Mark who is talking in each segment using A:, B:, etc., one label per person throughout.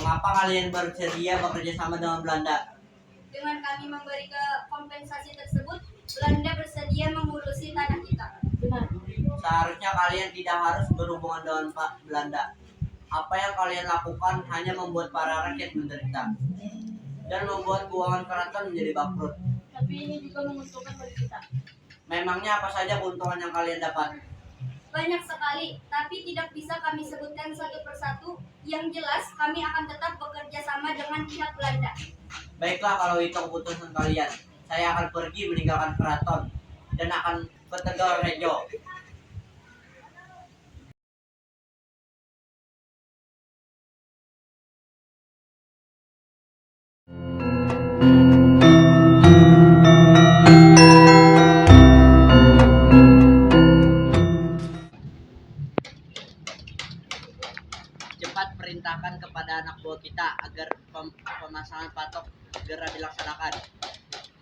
A: Mengapa kalian bersedia bekerja sama dengan Belanda?
B: Dengan kami memberi kompensasi tersebut, Belanda bersedia mengurusi tanah kita.
C: Benar.
A: Seharusnya kalian tidak harus berhubungan dengan Pak Belanda. Apa yang kalian lakukan hanya membuat para rakyat menderita dan membuat keuangan keraton menjadi bangkrut.
C: Tapi ini juga menguntungkan bagi kita.
A: Memangnya apa saja keuntungan yang kalian dapat?
B: Banyak sekali, tapi tidak bisa kami sebutkan satu persatu. Yang jelas, kami akan tetap bekerja sama dengan pihak Belanda.
A: Baiklah, kalau itu keputusan kalian, saya akan pergi meninggalkan keraton dan akan ke Tegalrejo. Cepat perintahkan kepada anak buah kita agar pemasangan patok segera dilaksanakan.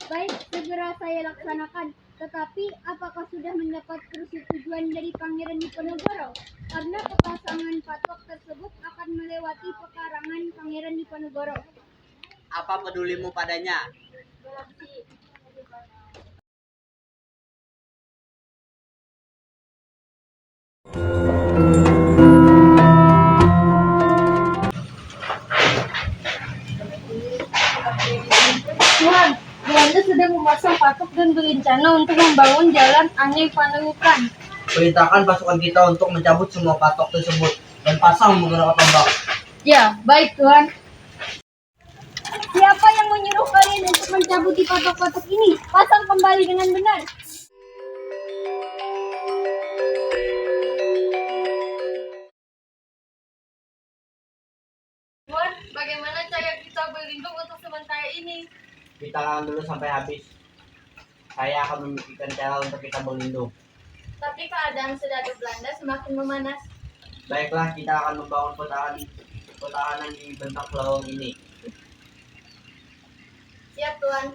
D: Baik, segera saya laksanakan. Tetapi, apakah sudah mendapat persetujuan dari Pangeran Diponegoro? Karena pemasangan patok tersebut akan melewati pekarangan Pangeran Diponegoro.
A: Apa pedulimu padanya?
D: Tuhan, Belanda sedang memasang patok dan berencana untuk membangun jalan Anyai Panangukan.
A: Perintahkan pasukan kita untuk mencabut semua patok tersebut dan pasang menggunakan tombak.
D: Ya, baik Tuhan. Siapa yang menyuruh kalian untuk mencabuti patok-patok ini? Pasang kembali dengan benar.
C: Tuan, bagaimana cara kita berlindung untuk sementara ini?
A: Kita lawan dulu sampai habis. Saya akan memikirkan cara untuk kita berlindung.
C: Tapi keadaan sedada Belanda semakin memanas.
A: Baiklah, kita akan membangun pertahanan di bentang lawang ini.
C: Siap, Tuan.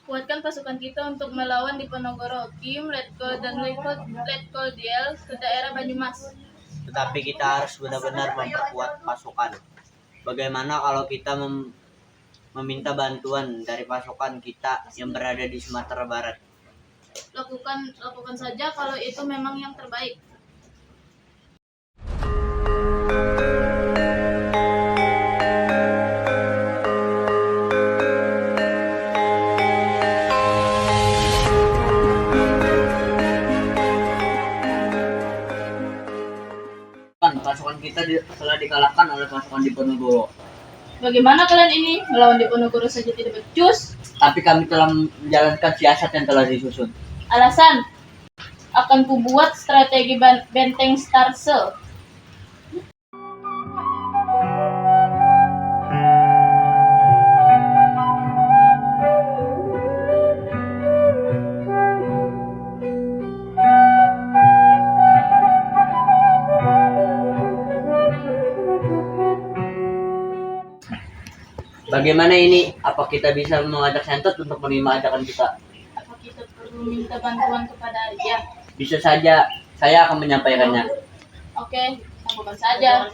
C: Kuatkan pasukan kita untuk melawan Diponegoro. Kim, Letkol, dan Letkol Diel ke daerah Banyumas.
A: Tetapi kita harus benar-benar memperkuat pasukan. Bagaimana kalau kita meminta bantuan dari pasukan kita yang berada di Sumatera Barat?
C: Lakukan saja kalau itu memang yang terbaik.
A: Pasukan kita telah dikalahkan oleh pasukan Diponegoro.
C: Bagaimana kalian ini? Melawan Diponegoro saja tidak becus.
A: Tapi kami telah menjalankan siasat yang telah disusun.
C: Alasan? Akan kubuat strategi benteng Starsel.
A: Bagaimana ini? Apa kita bisa mengajak Sentot untuk menerima ajakan kita?
C: Apa kita perlu minta bantuan kepada dia?
A: Bisa saja, saya akan menyampaikannya.
C: Oke, lakukan saja.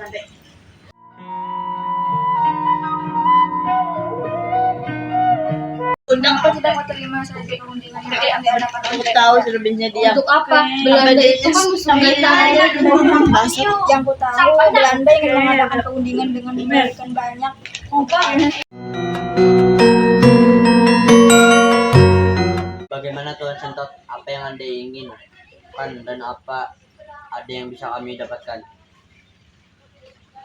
D: Kenapa tidak mau terima saja perundingan yang Anda dapat?
C: Tahu selebihnya dia.
D: Untuk apa? Belanda itu kan musuh kita. Yang ku tahu, Belanda ingin mengadakan perundingan dengan memberikan banyak.
A: Bagaimana Tuan Sentot? Apa yang Anda inginkan dan apa ada yang bisa kami dapatkan?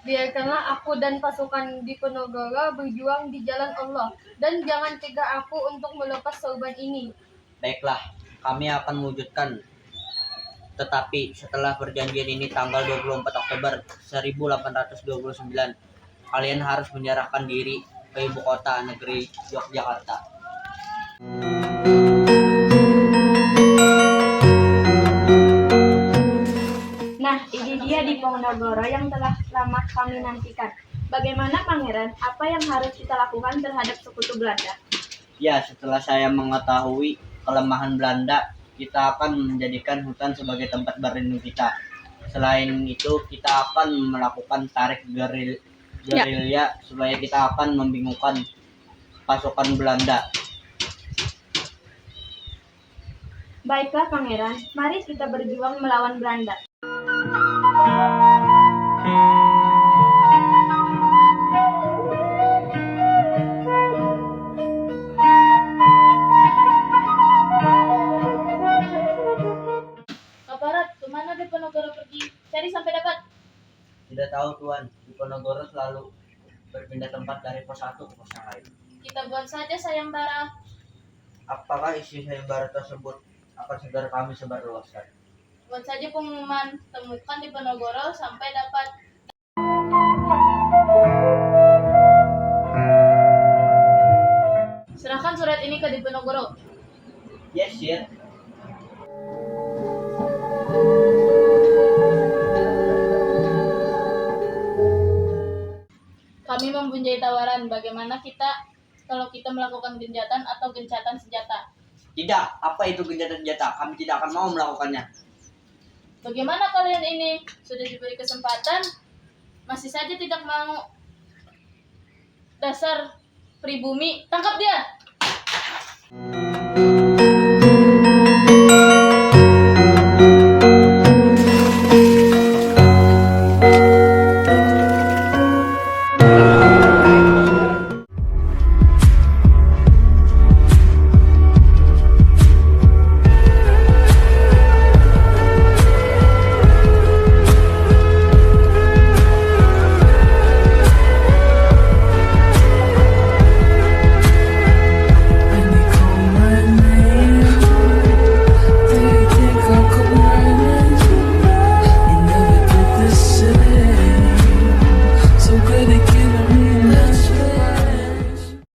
D: Biarkanlah aku dan pasukan Diponegoro berjuang di jalan Allah, dan jangan cegah aku untuk melepas sorban ini.
A: Baiklah, kami akan mewujudkan. Tetapi setelah perjanjian ini tanggal 24 Oktober 1829, kalian harus menyerahkan diri ke ibu kota negeri Yogyakarta.
D: Nah, ini dia Diponegoro yang telah lama kami nantikan.
E: Bagaimana Pangeran? Apa yang harus kita lakukan terhadap sekutu Belanda?
A: Ya, setelah saya mengetahui kelemahan Belanda, kita akan menjadikan hutan sebagai tempat berlindung kita. Selain itu, kita akan melakukan tarik gerilya supaya kita akan membingungkan pasukan Belanda.
E: Baiklah Pangeran, mari kita berjuang melawan Belanda.
C: Kaparat, kemana Diponegoro pergi? Cari sampai dapat.
A: Tidak tahu Tuan, Diponegoro selalu berpindah tempat dari pos satu ke pos yang lain.
C: Kita buat saja sayembara.
A: Apakah isi sayembara tersebut akan segera kami sebarluaskan?
C: Buat saja pengumuman, temukan Diponegoro sampai dapat. Serahkan surat ini ke Diponegoro.
A: Yes, sir.
C: Kami mempunyai tawaran, bagaimana kalau kita melakukan gencatan atau gencatan senjata?
A: Tidak, apa itu gencatan senjata? Kami tidak akan mau melakukannya.
C: Bagaimana kalian ini? Sudah diberi kesempatan, masih saja tidak mau. Dasar pribumi, tangkap dia!